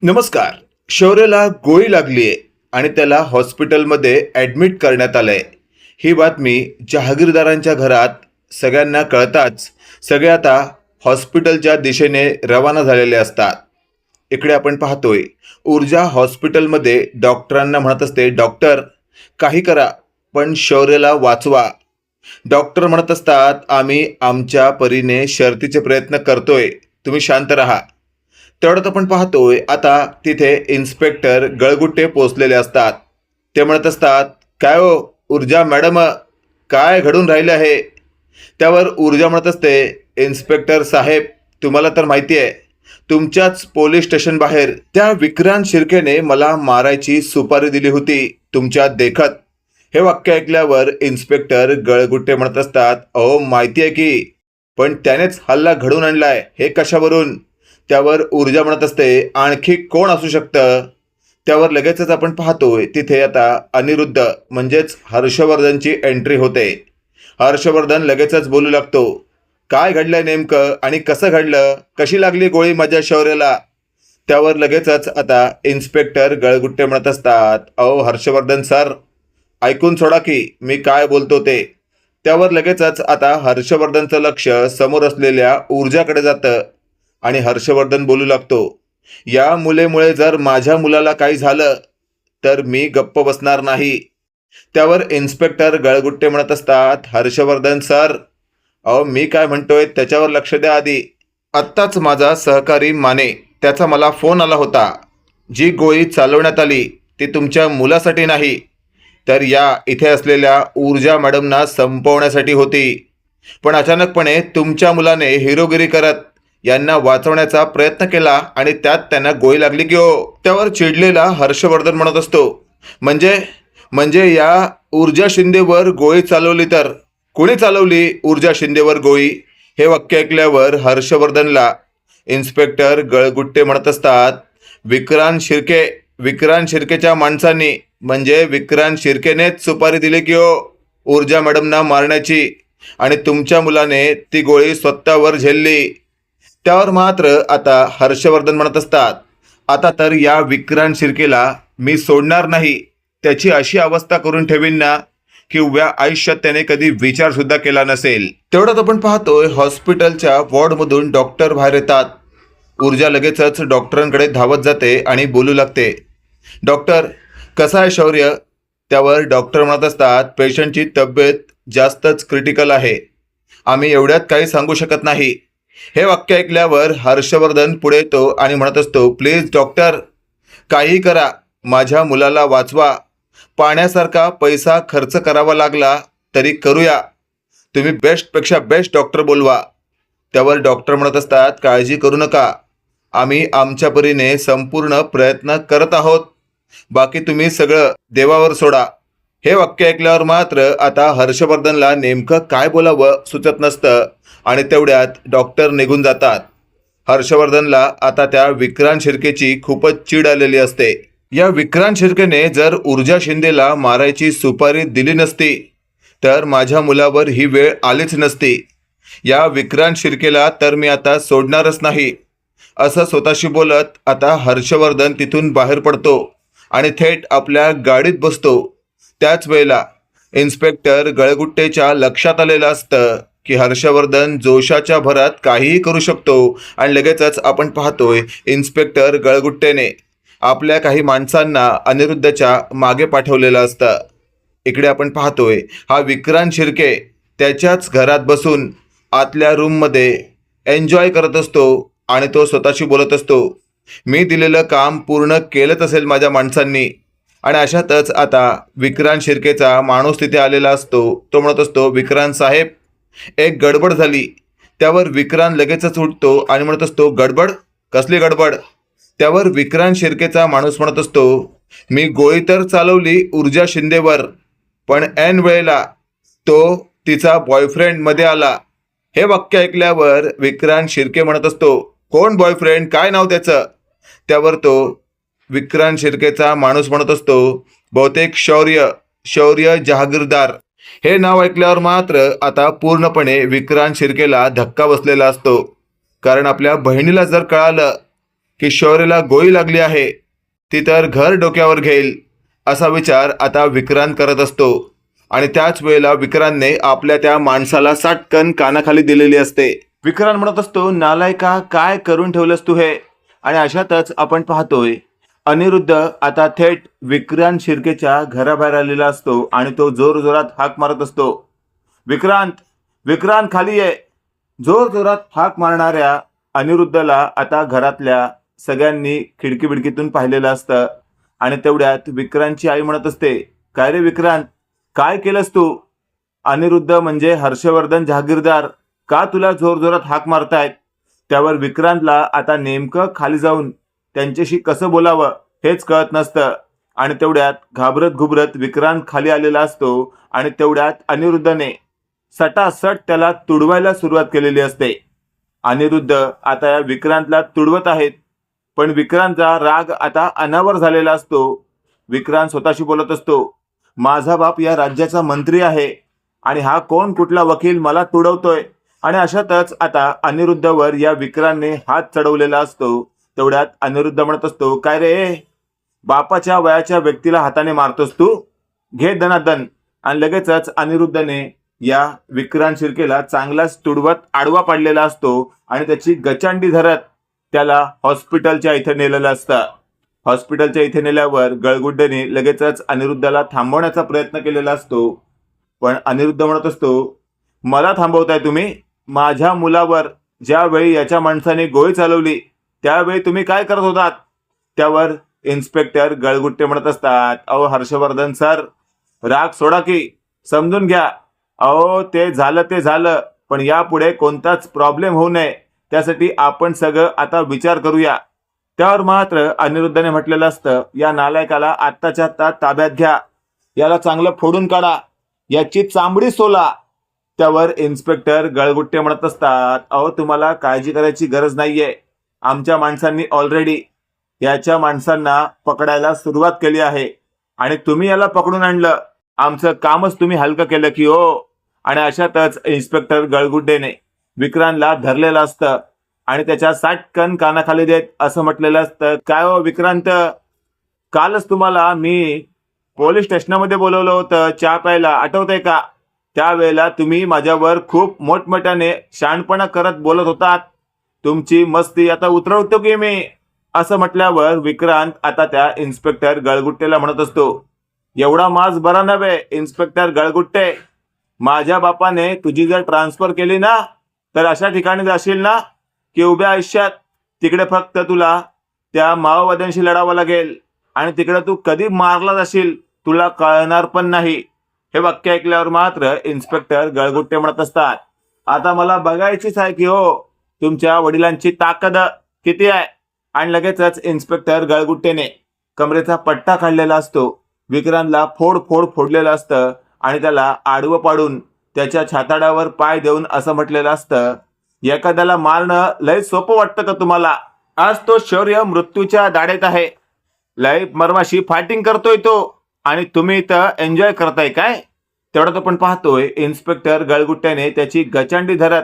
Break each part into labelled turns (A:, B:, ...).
A: नमस्कार. शौर्यला गोळी लागलीये आणि त्याला हॉस्पिटलमध्ये ॲडमिट करण्यात आलंय. ही बातमी जहागीरदारांच्या घरात सगळ्यांना कळताच सगळे आता हॉस्पिटलच्या दिशेने रवाना झालेले असतात. इकडे आपण पाहतोय ऊर्जा हॉस्पिटलमध्ये डॉक्टरांना म्हणत असते, डॉक्टर काही करा पण शौर्यला वाचवा. डॉक्टर म्हणत असतात, आम्ही आमच्या परीने शर्थीचे प्रयत्न करतोय, तुम्ही शांत राहा. तेवढ्यात आपण पाहतोय आता तिथे इन्स्पेक्टर गळगुट्टे पोचलेले असतात. ते म्हणत असतात, काय हो ऊर्जा मॅडम, काय घडून राहिलं आहे? त्यावर ऊर्जा म्हणत असते, इन्स्पेक्टर साहेब तुम्हाला तर माहिती आहे, तुमच्याच पोलीस स्टेशन बाहेर त्या विक्रांत शिर्केने मला मारायची सुपारी दिली होती तुमच्या देखत. हे वाक्य ऐकल्यावर इन्स्पेक्टर गळगुट्टे म्हणत असतात, अहो माहिती आहे की, पण त्यानेच हल्ला घडून आणलाय, हे कशावरून? त्यावर ऊर्जा म्हणत असते, आणखी कोण असू शकतं? त्यावर लगेचच आपण पाहतोय तिथे आता अनिरुद्ध म्हणजेच हर्षवर्धनची एंट्री होते. हर्षवर्धन लगेचच बोलू लागतो, काय घडलंय नेमकं आणि कसं घडलं? कशी लागली गोळी माझ्या शौर्याला? त्यावर लगेचच आता इन्स्पेक्टर गळगुट्टे म्हणत असतात, अहो हर्षवर्धन सर, ऐकून सोडा की मी काय बोलतो ते. त्यावर लगेचच आता हर्षवर्धनचं लक्ष समोर असलेल्या ऊर्जाकडे जातं आणि हर्षवर्धन बोलू लागतो, या मुलेमुळे जर माझ्या मुलाला काही झालं तर मी गप्प बसणार नाही. त्यावर इन्स्पेक्टर गळगुट्टे म्हणत असतात, हर्षवर्धन सर, अहो मी काय म्हणतोय त्याच्यावर लक्ष द्या आधी. आत्ताच माझा सहकारी माने, त्याचा मला फोन आला होता. जी गोळी चालवण्यात आली ती तुमच्या मुलासाठी नाही, तर या इथे असलेल्या ऊर्जा मॅडमना संपवण्यासाठी होती. पण अचानकपणे तुमच्या मुलाने हिरोगिरी करत यांना वाचवण्याचा प्रयत्न केला आणि त्यात त्यांना गोळी लागली की हो. त्यावर चिडलेला हर्षवर्धन म्हणत असतो, म्हणजे म्हणजे या ऊर्जा शिंदेवर गोळी चालवली तर कोणी चालवली ऊर्जा शिंदेवर गोळी? हे वाक्य ऐकल्यावर हर्षवर्धनला इन्स्पेक्टर गळगुट्टे म्हणत असतात, विक्रांत शिर्केच्या माणसांनी म्हणजे विक्रांत शिर्केनेच सुपारी दिली की हो ऊर्जा मॅडमना मारण्याची, आणि तुमच्या मुलाने ती गोळी स्वतःवर झेलली. त्यावर मात्र आता हर्षवर्धन म्हणत असतात, आता तर या विक्रांत शिर्केला मी सोडणार नाही. त्याची अशी अवस्था करून ठेवीन ना की उभ्या आयुष्यात त्याने कधी विचार सुद्धा केला नसेल. तेवढ्यात आपण पाहतोय हॉस्पिटलच्या वॉर्डमधून डॉक्टर बाहेर येतात. ऊर्जा लगेचच डॉक्टरांकडे धावत जाते आणि बोलू लागते, डॉक्टर कसा आहे शौर्य? त्यावर डॉक्टर म्हणत असतात, पेशंटची तब्येत जास्तच क्रिटिकल आहे, आम्ही एवढ्यात काही सांगू शकत नाही. हे वाक्य ऐकल्यावर हर्षवर्धन पुढे येतो आणि म्हणत असतो, प्लीज डॉक्टर काही करा, माझ्या मुलाला वाचवा. पाण्यासारखा पैसा खर्च करावा लागला तरी करूया, तुम्ही बेस्टपेक्षा बेस्ट डॉक्टर बोलवा. त्यावर डॉक्टर म्हणत असतात, काळजी करू नका, आम्ही आमच्या परीने संपूर्ण प्रयत्न करत आहोत, बाकी तुम्ही सगळं देवावर सोडा. हे वाक्य ऐकल्यावर मात्र आता हर्षवर्धनला नेमकं काय बोलावं सुचत नसतं आणि तेवढ्यात डॉक्टर निघून जातात. हर्षवर्धनला आता त्या विक्रांत शिर्केची खूपच चीड आलेली असते. या विक्रांत शिर्केने जर ऊर्जा शिंदेला मारायची सुपारी दिली नसती तर माझ्या मुलावर ही वेळ आलीच नसती. या विक्रांत शिर्केला तर मी आता सोडणारच नाही, असं स्वतःशी बोलत आता हर्षवर्धन तिथून बाहेर पडतो आणि थेट आपल्या गाडीत बसतो. त्याच वेळेला इन्स्पेक्टर गळगुट्टेच्या लक्षात आलेलं असतं की हर्षवर्धन जोशाच्या भरात काहीही करू शकतो आणि लगेचच आपण पाहतोय इन्स्पेक्टर गळगुट्टेने आपल्या काही माणसांना अनिरुद्धच्या मागे पाठवलेलं असतं. इकडे आपण पाहतोय हा विक्रांत शिर्के त्याच्याच घरात बसून आतल्या रूममध्ये एन्जॉय करत असतो आणि तो स्वतःशी बोलत असतो, मी दिलेलं काम पूर्ण केलंच असेल माझ्या माणसांनी. आणि अशातच आता विक्रांत शिर्केचा माणूस तिथे आलेला असतो. तो म्हणत असतो, विक्रांत साहेब एक गडबड झाली. त्यावर विक्रांत लगेचच उठतो आणि म्हणत असतो, गडबड? कसली गडबड? त्यावर विक्रांत शिर्केचा माणूस म्हणत असतो, मी गोळी तर चालवली ऊर्जा शिंदेवर, पण ऐन वेळेला तो तिचा बॉयफ्रेंड मध्ये आला. हे वाक्य ऐकल्यावर विक्रांत शिर्के म्हणत असतो, कोण बॉयफ्रेंड, काय नाव त्याचं? त्यावर तो विक्रांत शिर्केचा माणूस म्हणत असतो, बहुतेक शौर्य जहागीरदार. हे नाव ऐकल्यावर मात्र आता पूर्णपणे विक्रांत शिर्केला धक्का बसलेला असतो. कारण आपल्या बहिणीला जर कळालं की शौर्यला गोळी लागली आहे, ती तर घर डोक्यावर घेईल असा विचार आता विक्रांत करत असतो. आणि त्याच वेळेला विक्रांतने आपल्या त्या माणसाला साटकन कानाखाली दिलेली असते. विक्रांत म्हणत असतो, नालायका काय करून ठेवलंस तू हे. आणि अशातच आपण पाहतोय अनिरुद्ध आता थेट विक्रांत शिर्केच्या घराबाहेर आलेला असतो आणि तो जोरजोरात हाक मारत असतो, विक्रांत, विक्रांत खाली ये. जोरजोरात हाक मारणाऱ्या अनिरुद्धला आता घरातल्या सगळ्यांनी खिडकी बिडकीतून पाहिलेलं असतं. आणि तेवढ्यात विक्रांतची आई म्हणत असते, काय रे विक्रांत, काय केलंस तू. अनिरुद्ध म्हणजे हर्षवर्धन जहागीरदार का तुला जोरजोरात हाक मारतायत. त्यावर विक्रांतला आता नेमकं खाली जाऊन त्यांच्याशी कसं बोलावं हेच कळत नसतं. आणि तेवढ्यात घाबरत घुबरत विक्रांत खाली आलेला असतो आणि तेवढ्यात अनिरुद्धने सटासट त्याला तुडवायला सुरुवात केलेली असते. अनिरुद्ध आता या विक्रांतला तुडवत आहेत, पण विक्रांतचा राग आता अनावर झालेला असतो. विक्रांत स्वतःशी बोलत असतो, माझा बाप या राज्याचा मंत्री आहे आणि हा कोण कुठला वकील मला तुडवतोय. आणि अशातच आता अनिरुद्धवर या विक्रांतने हात चढवलेला असतो. तेवढ्यात अनिरुद्ध म्हणत असतो, काय रे, बापाच्या वयाच्या व्यक्तीला हाताने मारतोस तू, घे दनादन. आणि लगेचच अनिरुद्धने या विक्रांत शिर्केला चांगलाच तुडवत आडवा पाडलेला असतो आणि त्याची गचांडी धरत त्याला हॉस्पिटलच्या इथे नेलेलं असतं. हॉस्पिटलच्या इथे नेल्यावर गळगुड्डेने लगेचच अनिरुद्धला थांबवण्याचा प्रयत्न केलेला असतो. पण अनिरुद्ध म्हणत असतो, मला थांबवताय तुम्ही. माझ्या मुलावर ज्यावेळी याच्या माणसाने गोळी चालवली त्यावेळी तुम्ही काय करत होतात. त्यावर इन्स्पेक्टर गळगुट्टे म्हणत असतात, अहो हर्षवर्धन सर, राग सोडा की, समजून घ्या. अहो ते झालं, पण यापुढे कोणताच प्रॉब्लेम होऊ नये त्यासाठी आपण सगळं आता विचार करूया. त्यावर मात्र अनिरुद्धने म्हटलेलं असतं, या नालायकाला आत्ताच्या आत्ता ताब्यात घ्या, याला चांगलं फोडून काढा, याची चांबडी सोला. त्यावर इन्स्पेक्टर गळगुट्टे म्हणत असतात, अहो तुम्हाला काळजी करायची गरज नाहीये. आमच्या माणसांनी ऑलरेडी याच्या माणसांना पकडायला सुरुवात केली आहे आणि तुम्ही याला पकडून आणलं, आमचं कामच तुम्ही हलकं केलं की हो. आणि अशातच इन्स्पेक्टर गळगुड्डेने विक्रांतला धरलेलं असतं आणि त्याच्या साटकन कानाखाली देत असं म्हटलेलं असतं, काय हो विक्रांत, कालच तुम्हाला मी पोलीस स्टेशनमध्ये बोलवलं होतं चहा प्यायला, आठवतंय का. त्यावेळेला तुम्ही माझ्यावर खूप मोठमोठ्याने शहाणपणा करत बोलत होतात, तुमची मस्ती आता उतरवतो की मी. असं म्हटल्यावर विक्रांत आता त्या इन्स्पेक्टर गळगुट्टेला म्हणत असतो, एवढा माज बरा नव्हे इन्स्पेक्टर गळगुट्टे. माझ्या बापाने तुझी जर ट्रान्सफर केली ना तर अशा ठिकाणी जाशील ना की उभ्या आयुष्यात तिकडे फक्त तुला त्या माओवाद्यांशी लढावं लागेल आणि तिकडे तू कधी मारला जाशील तुला कळणार पण नाही. हे वाक्य ऐकल्यावर मात्र इन्स्पेक्टर गळगुट्टे म्हणत असतात, आता मला बघायचीच आहे की हो तुमच्या वडिलांची ताकद किती आहे. आणि लगेचच इन्स्पेक्टर गळगुट्टेने कमरेचा पट्टा काढलेला असतो, विक्रांतला फोडलेलं असतं आणि त्याला आडवं पाडून त्याच्या छाताडावर पाय देऊन असं म्हटलेलं असतं, एखाद्याला मारणं लय सोपं वाटतं का तुम्हाला. आज तो शौर्य मृत्यूच्या दाढेत आहे, लय मर्माशी फायटिंग करतोय तो आणि तुम्ही इथं एन्जॉय करताय काय. तेवढ्यात आपण पाहतोय इन्स्पेक्टर गळगुट्ट्याने त्याची गचांडी धरत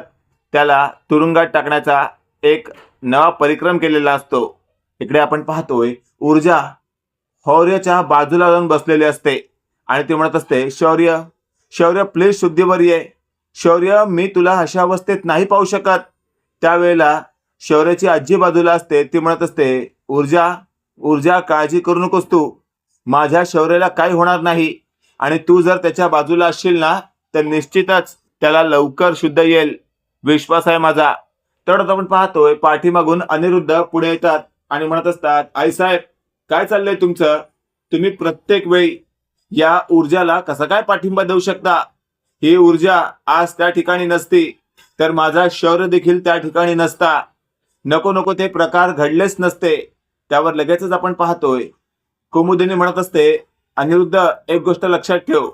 A: त्याला तुरुंगात टाकण्याचा एक नवा परिक्रम केलेला असतो. इकडे आपण पाहतोय ऊर्जा शौर्यच्या बाजूला जाऊन बसलेली असते आणि ती म्हणत असते, शौर्य, शौर्य प्लीज शुद्धीवर ये. शौर्य, मी तुला अशा अवस्थेत नाही पाहू शकत. त्यावेळेला शौर्याची आजी बाजूला असते, ती म्हणत असते, ऊर्जा, ऊर्जा काळजी करू नकोस तू, माझ्या शौर्याला काही होणार नाही आणि तू जर त्याच्या बाजूला असशील ना तर निश्चितच त्याला लवकर शुद्ध येईल, विश्वास आहे माझा. तेवढंच आपण पाहतोय पाठीमागून अनिरुद्ध पुढे येतात आणि म्हणत असतात, आई साहेब काय चाललंय तुमचं, तुम्ही प्रत्येक वेळी या ऊर्जाला कसा काय पाठिंबा देऊ शकता. ही ऊर्जा आज त्या ठिकाणी नसती तर माझा शौर्य देखील त्या ठिकाणी नसता, नको नको ते प्रकार घडलेच नसते. त्यावर लगेचच आपण पाहतोय कुमुदिनी म्हणत असते, अनिरुद्ध एक गोष्ट लक्षात ठेव,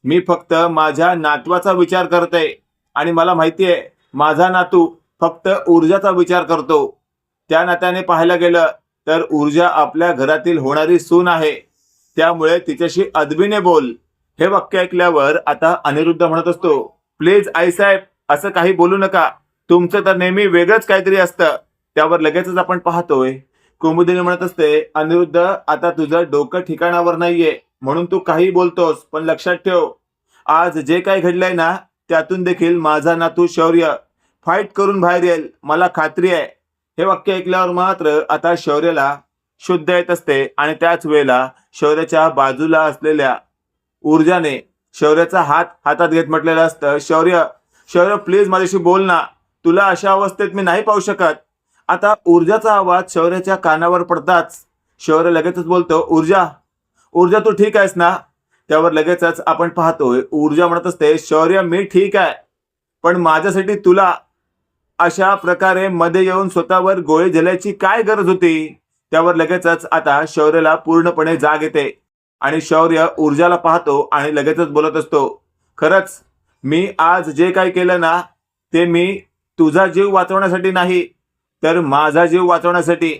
A: मी फक्त माझ्या नातवाचा विचार करते आणि मला माहितीये माझा नातू फक्त ऊर्जाचा विचार करतो. त्या नात्याने पाहायला गेलं तर ऊर्जा आपल्या घरातील होणारी सून आहे, त्यामुळे तिच्याशी अदबीने बोल. हे वाक्य ऐकल्यावर आता अनिरुद्ध म्हणत असतो, प्लीज आईसाहेब असं काही बोलू नका, तुमचं तर नेहमी वेगळंच काहीतरी असतं. त्यावर लगेचच आपण पाहतोय कुमुदिनी म्हणत असते, अनिरुद्ध आता तुझं डोकं ठिकाणावर नाहीये म्हणून तू काही बोलतोस, पण लक्षात ठेव आज जे काही घडलंय ना त्यातून देखील माझा नातू शौर्य फाईट करून बाहेर येईल, मला खात्री आहे. हे वाक्य ऐकल्यावर मात्र आता शौर्याला शुद्ध येत असते आणि त्याच वेळेला शौर्याच्या बाजूला असलेल्या ऊर्जाने शौर्याचा हात हातात घेत म्हटलेलं असतं, शौर्य शौर्य प्लीज माझ्याशी बोल ना, तुला अशा अवस्थेत मी नाही पाहू शकत. आता ऊर्जाचा आवाज शौर्याच्या कानावर पडताच शौर्य लगेचच बोलतो, ऊर्जा ऊर्जा तू ठीक आहेस ना? त्यावर लगेचच आपण पाहतोय ऊर्जा म्हणत असते, शौर्य मी ठीक आहे, पण माझ्यासाठी तुला अशा प्रकारे मध्ये येऊन स्वतःवर गोळी झेलायची काय गरज होती? त्यावर लगेचच आता शौर्याला पूर्णपणे जाग येते आणि शौर्य ऊर्जाला पाहतो आणि लगेचच बोलत असतो, खरंच मी आज जे काही केलं ना ते मी तुझा जीव वाचवण्यासाठी नाही तर माझा जीव वाचवण्यासाठी.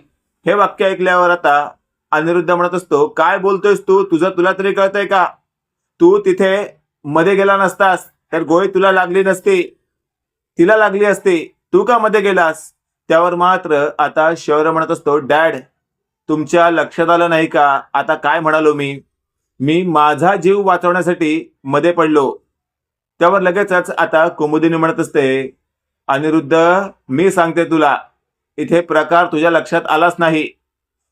A: हे वाक्य ऐकल्यावर आता अनिरुद्ध म्हणत असतो, काय बोलतोयस तू? तुला तरी कळतंय का? तू तिथे मध्ये गेला नसतास तर गोळी तुला लागली नसती, तिला लागली असती, तू का मध्ये गेलास? त्यावर मात्र आता शौर्य म्हणत असतो, डॅड तुमच्या लक्षात आलं नाही का आता काय म्हणालो मी माझा जीव वाचवण्यासाठी मध्ये पडलो. त्यावर लगेचच आता कुमुदिनी म्हणत असते, अनिरुद्ध मी सांगते तुला, इथे प्रकार तुझ्या लक्षात आलाच नाही.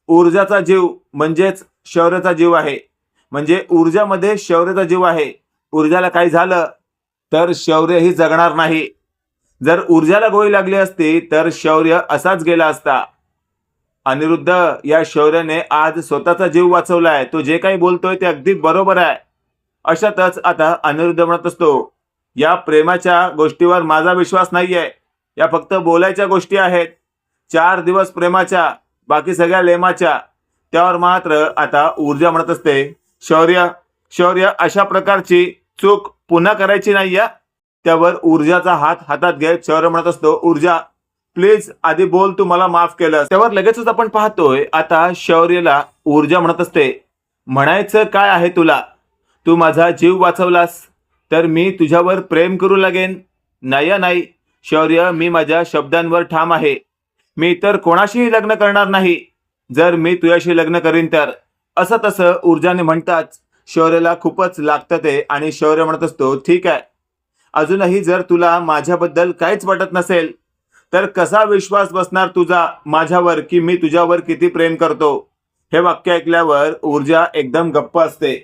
A: ऊर्जाचा जीव म्हणजेच शौर्याचा जीव आहे, म्हणजे ऊर्जामध्ये शौर्याचा जीव आहे. ऊर्जाला काही झालं तर शौर्यही जगणार नाही. जर ऊर्जाला गोळी लागली असती तर शौर्य असाच गेला असता. अनिरुद्ध या शौर्याने आज स्वतःचा जीव वाचवलाय, तो जे काही बोलतोय ते अगदी बरोबर आहे. अशातच आता अनिरुद्ध म्हणत असतो, या प्रेमाच्या गोष्टीवर माझा विश्वास नाहीये, या फक्त बोलायच्या गोष्टी आहेत. 4 दिवस प्रेमाच्या, बाकी सगळ्या लेमाच्या. त्यावर मात्र आता ऊर्जा म्हणत असते, शौर्य शौर्य अशा प्रकारची चूक पुन्हा करायची नाही या. त्यावर ऊर्जाचा हात हातात घेत शौर्य म्हणत असतो, ऊर्जा प्लीज आधी बोल, तू मला माफ केलं. त्यावर लगेचच आपण पाहतोय आता शौर्यला ऊर्जा म्हणत असते, म्हणायचं काय आहे तुला? तू माझा जीव वाचवलास तर मी तुझ्यावर प्रेम करू लागेन? नाही शौर्य, मी माझ्या शब्दांवर ठाम आहे. मी इतर कोणाशीही लग्न करणार नाही. जर मी तुझ्याशी लग्न करीन तर. असं तसं ऊर्जाने म्हणताच शौर्याला खूपच लागतं ते आणि शौर्य म्हणत असतो, ठीक आहे, अजूनही जर तुला माझ्याबद्दल काहीच वाटत नसेल तर कसा विश्वास बसणार तुझा माझ्यावर की मी तुझ्यावर किती प्रेम करतो? हे वाक्य ऐकल्यावर ऊर्जा एकदम गप्प असते.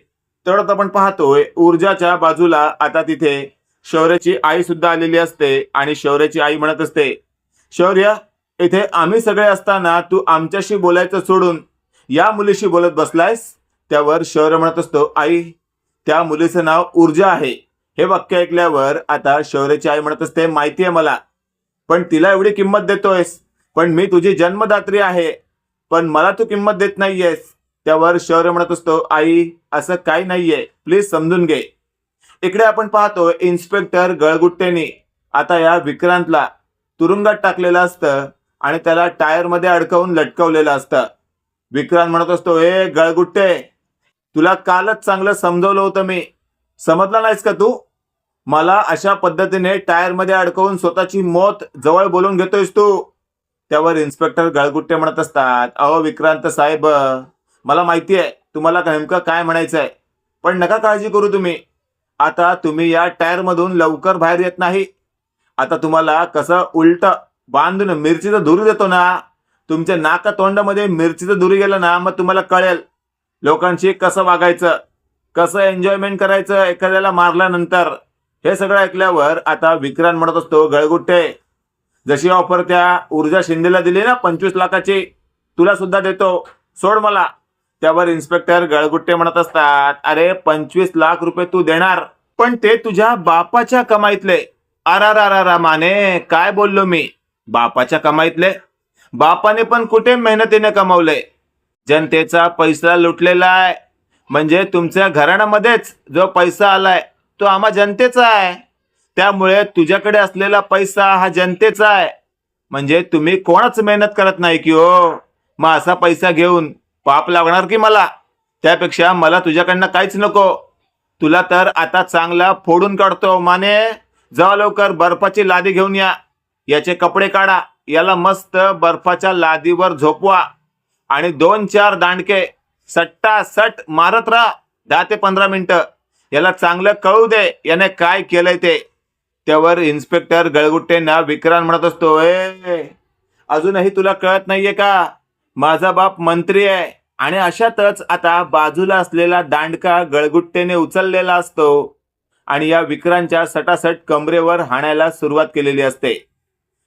A: तेवढ्यात आपण पाहतोय ऊर्जाच्या बाजूला आता तिथे शौर्याची आई सुद्धा आलेली असते आणि शौर्याची आई म्हणत असते, शौर्य इथे आम्ही सगळे असताना तू आमच्याशी बोलायचं सोडून या मुलीशी बोलत बसलायस? त्यावर शौर्य म्हणत असतो, आई त्या मुलीचं नाव ऊर्जा आहे. हे वाक्य ऐकल्यावर आता शौर्याची आई म्हणत असते, माहिती आहे मला, पण तिला एवढी किंमत देतोयस, पण मी तुझी जन्मदात्री आहे, पण मला तू किंमत देत नाहीयेस. त्यावर शौर्य म्हणत असतो, आई असं काही नाहीये, प्लीज समजून घे. इकडे आपण पाहतो इन्स्पेक्टर गळगुट्टेनी आता या विक्रांतला तुरुंगात टाकलेलं असतं आणि त्याला टायर मध्ये अडकवून लटकवलेलं असतं. विक्रांत म्हणत असतो, ए गळगुट्टे, तुला कालच चांगलं समजवलं होतं मी, समजला नाहीस का तू? मला अशा पद्धतीने टायर मध्ये अडकवून स्वतःची मौत जवळ बोलून घेतोयस तू? त्यावर इन्स्पेक्टर गळगुट्टे म्हणत असतात, अहो विक्रांत साहेब, मला माहिती आहे तुम्हाला नेमकं काय म्हणायचंय, पण नका काळजी करू तुम्ही. आता तुम्ही या टायर मधून लवकर बाहेर येत नाही. आता तुम्हाला कसं उलट बांधून मिरचीचं धुरी देतो ना, तुमच्या नाका तोंडामध्ये मिरचीचं धुरी गेलं ना, मग तुम्हाला कळेल लोकांशी कसं वागायचं, कसं एन्जॉयमेंट करायचं एखाद्याला मारल्यानंतर. हे सगळं ऐकल्यावर आता विक्रांत म्हणत असतो, गळगुट्टे, जशी ऑफर त्या ऊर्जा शिंदेला दिली ना 25 लाखाची, तुला सुद्धा देतो, सोड मला. त्यावर इन्स्पेक्टर गळगुट्टे म्हणत असतात, अरे 25 लाख रुपये तू देणार, पण ते तुझ्या बापाच्या कमाईतले. अरारारा माने, काय बोललो मी? बापाच्या कमाईतले? बापाने पण कुठे मेहनतीने कमावले? जनतेचा पैसा लुटलेला आहे. म्हणजे तुमच्या घराण्यामध्येच जो पैसा आलाय तो आम्हा जनतेचा आहे. त्यामुळे तुझ्याकडे असलेला पैसा हा जनतेचा आहे. म्हणजे तुम्ही कोणाच मेहनत करत नाही की हो? मग असा पैसा घेऊन पाप लागणार की मला? त्यापेक्षा मला तुझ्याकडनं काहीच नको. तुला तर आता चांगला फोडून काढतो माने. जा लवकर बर्फाची लादी घेऊन या, याचे कपडे काढा, याला मस्त बर्फाच्या लादीवर झोपवा. आणि 2-4 दांडके सट्टासट मारत राहा 10 ते 15 मिनिटं. याला चांगलं कळू दे याने काय केलंय ते. त्यावर इन्स्पेक्टर गळगुट्टेंना विक्रांत म्हणत असतो, ए अजूनही तुला कळत नाहीये का, माझा बाप मंत्री आहे. आणि अशातच आता बाजूला असलेला दांडका गळगुट्टेने उचललेला असतो आणि या विक्रांतच्या सटासट कमरेवर हाणायला सुरुवात केलेली असते.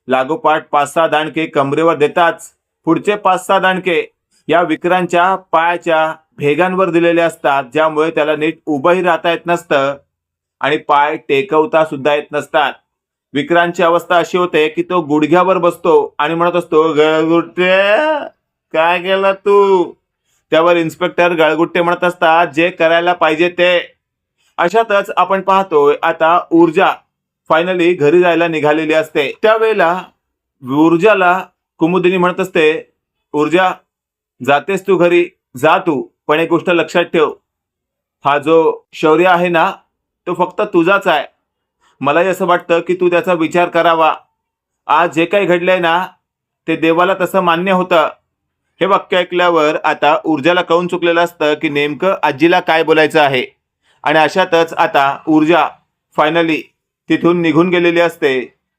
A: लागोपाठ 5-6 दांडके कमरेवर देताच पुढचे 5-6 दांडके या विक्रांतच्या पायाच्या भेगांवर दिलेले असतात, ज्यामुळे त्याला नीट उभंही राहता येत नसतं आणि पाय टेकवता सुद्धा येत नसतात. विक्रांतची अवस्था अशी होते की तो गुडघ्यावर बसतो आणि म्हणत असतो, गळगुट्टे काय केलं तू. त्यावर इन्स्पेक्टर गळगुट्टे म्हणत असतात, जे करायला पाहिजे ते. अशातच आपण पाहतोय आता ऊर्जा फायनली घरी जायला निघालेली असते. त्यावेळेला ऊर्जाला कुमुदिनी म्हणत असते, ऊर्जा जातेस तू घरी, जा तू, पण एक गोष्ट लक्षात ठेव, हा जो शौर्य आहे ना तो फक्त तुझाच आहे. मलाही असं वाटतं की तू त्याचा विचार करावा. आज जे काही घडलंय ना ते देवाला तसं मान्य होतं. हे वाक्य ऐकल्यावर आता ऊर्जाला कळून चुकलेलं असतं की नेमकं आजीला काय बोलायचं आहे. आणि अशातच आता ऊर्जा फायनली तिथून निघून गेलेली असते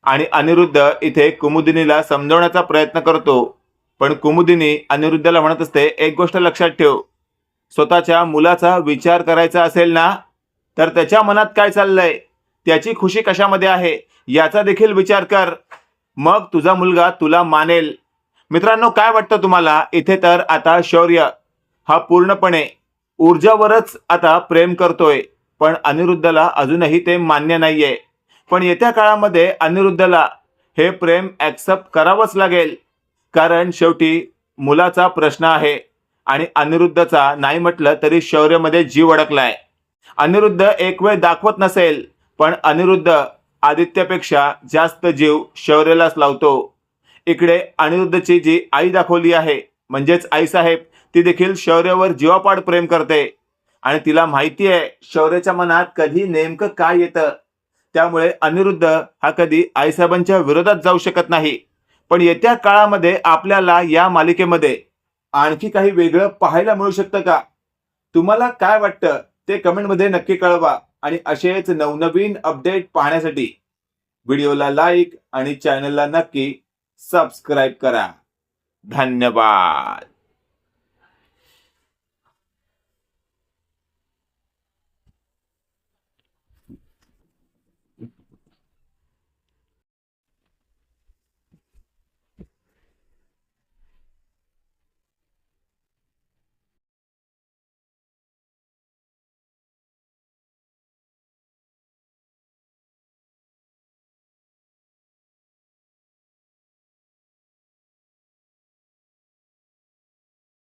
A: आणि अनिरुद्ध इथे कुमुदिनीला समजवण्याचा प्रयत्न करतो. पण कुमुदिनी अनिरुद्धला म्हणत असते, एक गोष्ट लक्षात ठेव, स्वतःच्या मुलाचा विचार करायचा असेल ना तर त्याच्या मनात काय चाललंय, त्याची खुशी कशामध्ये आहे याचा देखील विचार कर, मग तुझा मुलगा तुला मानेल. मित्रांनो, काय वाटतं तुम्हाला. इथे तर आता शौर्य हा पूर्णपणे ऊर्जावरच आता प्रेम करतोय, पण अनिरुद्धला अजूनही ते मान्य नाहीये. पण येत्या काळामध्ये अनिरुद्धला हे प्रेम ऍक्सेप्ट करावंच लागेल, कारण शेवटी मुलाचा प्रश्न आहे आणि अनिरुद्धचा नाही म्हटलं तरी शौर्यमध्ये जीव अडकलाय. अनिरुद्ध एक वेळ दाखवत नसेल, पण अनिरुद्ध आदित्यपेक्षा जास्त जीव शौर्यलाच लावतो. इकडे अनिरुद्धची जी आई दाखवली आहे म्हणजेच आईसाहेब, ती देखील शौर्यावर जीवापाड प्रेम करते आणि तिला माहिती आहे शौर्याच्या मनात कधी नेमकं काय येतं. त्यामुळे अनिरुद्ध हा कधी आईसाहेबांच्या विरोधात जाऊ शकत नाही. पण येत्या काळामध्ये आपल्याला या मालिकेमध्ये आणखी काही वेगळं पाहायला मिळू शकतं का. तुम्हाला काय वाटतं ते कमेंटमध्ये नक्की कळवा. आणि असेच नवनवीन अपडेट पाहण्यासाठी व्हिडिओला लाईक आणि चॅनलला नक्की सबस्क्राईब करा. धन्यवाद.